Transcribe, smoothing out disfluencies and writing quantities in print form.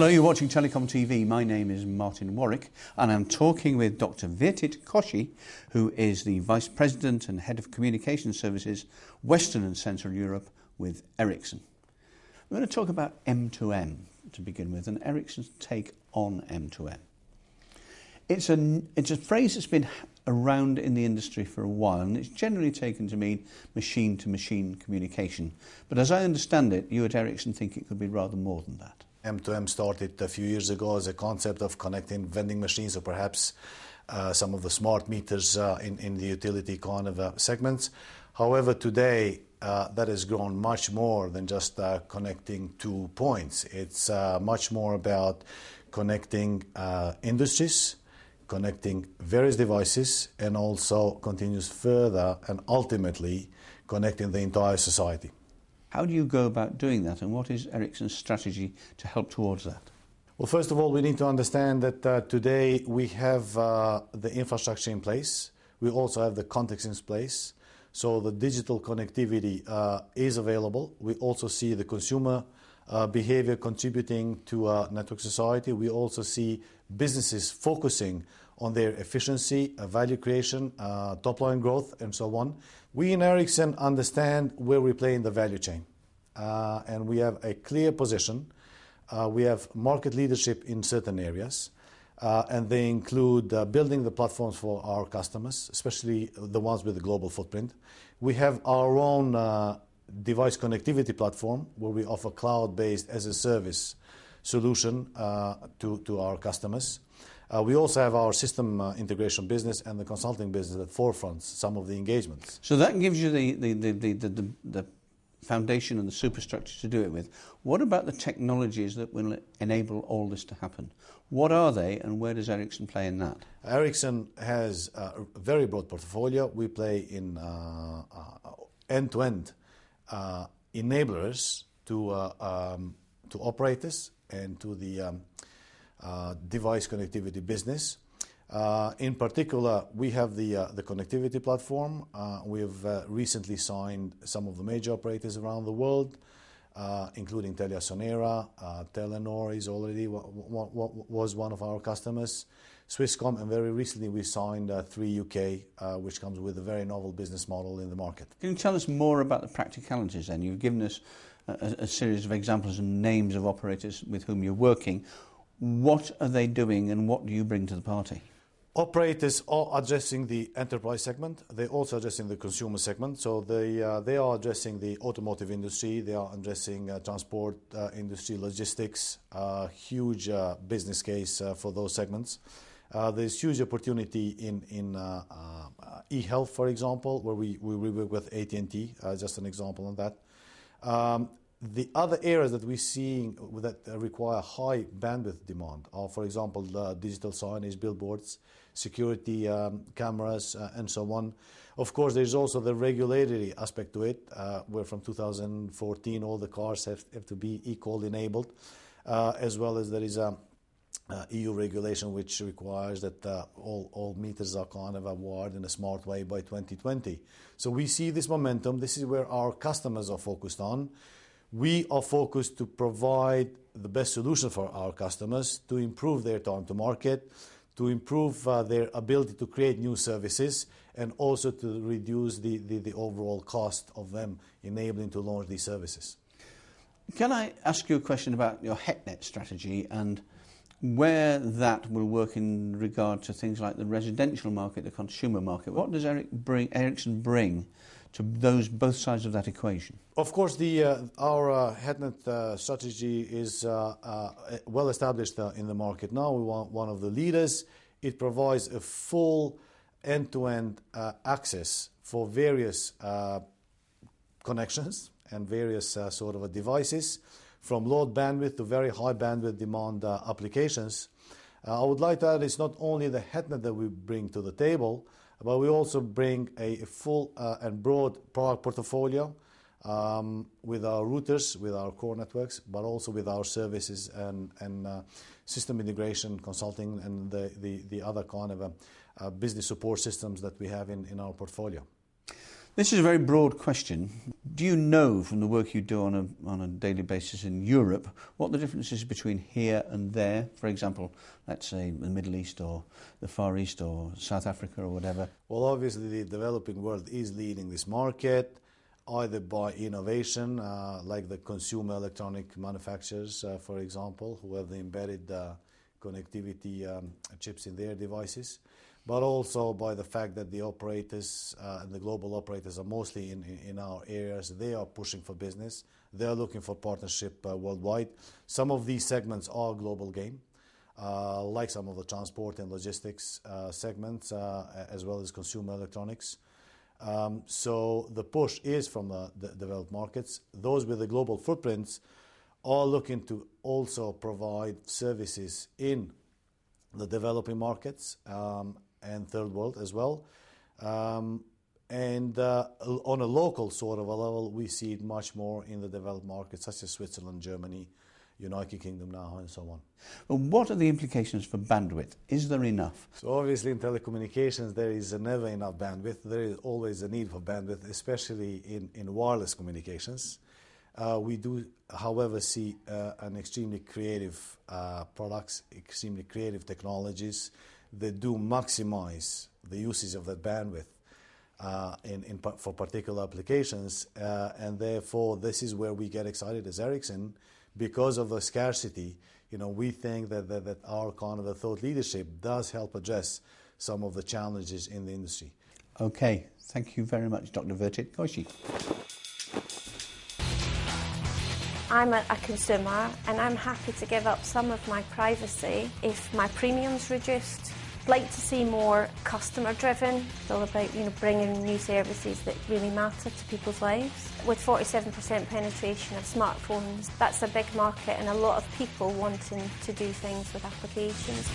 Hello, you're watching TelecomTV. My name is Martyn Warwick and I'm talking with Dr. Virtyt Koshi, who is the Vice President and Head of Communication Services, Western and Central Europe with Ericsson. We're going to talk about M2M to begin with, and Ericsson's take on M2M. It's a phrase that's been around in the industry for a while, and it's generally taken to mean machine-to-machine communication. But as I understand it, you at Ericsson think it could be rather more than that. M2M started a few years ago as a concept of connecting vending machines or perhaps some of the smart meters in the utility kind of segments. However, today that has grown much more than just connecting 2 points. It's much more about connecting industries, connecting various devices, and also continues further and ultimately connecting the entire society. How do you go about doing that, and what is Ericsson's strategy to help towards that? Well, first of all, we need to understand that today we have the infrastructure in place. We also have the context in place. So the digital connectivity is available. We also see the consumer behavior contributing to a network society. We also see businesses focusing on their efficiency, value creation, top line growth, and so on. We in Ericsson understand where we play in the value chain, and we have a clear position. We have market leadership in certain areas, and they include building the platforms for our customers, especially the ones with a global footprint. We have our own device connectivity platform where we offer cloud-based as a service solution to our customers. We also have our system integration business and the consulting business that forefronts some of the engagements. So that gives you the foundation and the superstructure to do it with. What about the technologies that will enable all this to happen? What are they, and where does Ericsson play in that? Ericsson has a very broad portfolio. We play in end-to-end enablers to operators and to the device connectivity business. In particular, we have the connectivity platform. We have recently signed some of the major operators around the world, including TeliaSonera. Telenor is already was one of our customers, Swisscom, and very recently we signed 3 UK, which comes with a very novel business model in the market. Can you tell us more about the practicalities then? You've given us a series of examples and names of operators with whom you're working. What are they doing and what do you bring to the party? Operators are addressing the enterprise segment. They're also addressing the consumer segment. So they are addressing the automotive industry. They are addressing transport industry, logistics, huge business case for those segments. There's huge opportunity in e-health, for example, where we work with AT&T, just an example on that. The other areas that we're seeing that require high bandwidth demand are, for example, digital signage, billboards, security cameras, and so on. Of course, there's also the regulatory aspect to it, where from 2014 all the cars have to be eCall enabled, as well as there is a EU regulation which requires that all meters are kind of wired in a smart way by 2020. So we see this momentum. This is where our customers are focused on. We are focused to provide the best solution for our customers to improve their time to market, to improve their ability to create new services, and also to reduce the overall cost of them enabling to launch these services. Can I ask you a question about your HETNET strategy and where that will work in regard to things like the residential market, the consumer market? What does Ericsson bring to both sides of that equation? Of course, our HETNET strategy is well established in the market now. We want one of the leaders. It provides a full end-to-end access for various connections and various sort of devices, from low bandwidth to very high bandwidth demand applications. I would like to add it's not only the HETNET that we bring to the table, but we also bring a full and broad product portfolio with our routers, with our core networks, but also with our services and system integration, consulting, and the other kind of business support systems that we have in our portfolio. This is a very broad question. Do you know from the work you do on a daily basis in Europe what the difference is between here and there? For example, let's say the Middle East or the Far East or South Africa or whatever. Well, obviously the developing world is leading this market, either by innovation, like the consumer electronic manufacturers, for example, who have the embedded connectivity chips in their devices, but also by the fact that the operators and the global operators are mostly in our areas. They are pushing for business. They are looking for partnership worldwide. Some of these segments are global game, like some of the transport and logistics segments, as well as consumer electronics. So the push is from the developed markets. Those with the global footprints are looking to also provide services in the developing markets and third world as well. And on a local sort of a level, we see it much more in the developed markets, such as Switzerland, Germany, United Kingdom now, and so on. Well, what are the implications for bandwidth? Is there enough? So obviously in telecommunications, there is never enough bandwidth. There is always a need for bandwidth, especially in wireless communications. We do, however, see an extremely creative products, extremely creative technologies that do maximize the usage of that bandwidth for particular applications. And therefore, this is where we get excited as Ericsson. Because of the scarcity, we think that our kind of a thought leadership does help address some of the challenges in the industry. Okay, thank you very much, Dr. Virtyt Koshi. I'm a consumer and I'm happy to give up some of my privacy if my premium's reduced. I'd like to see more customer driven. It's all about bringing new services that really matter to people's lives. With 47% penetration of smartphones, that's a big market and a lot of people wanting to do things with applications.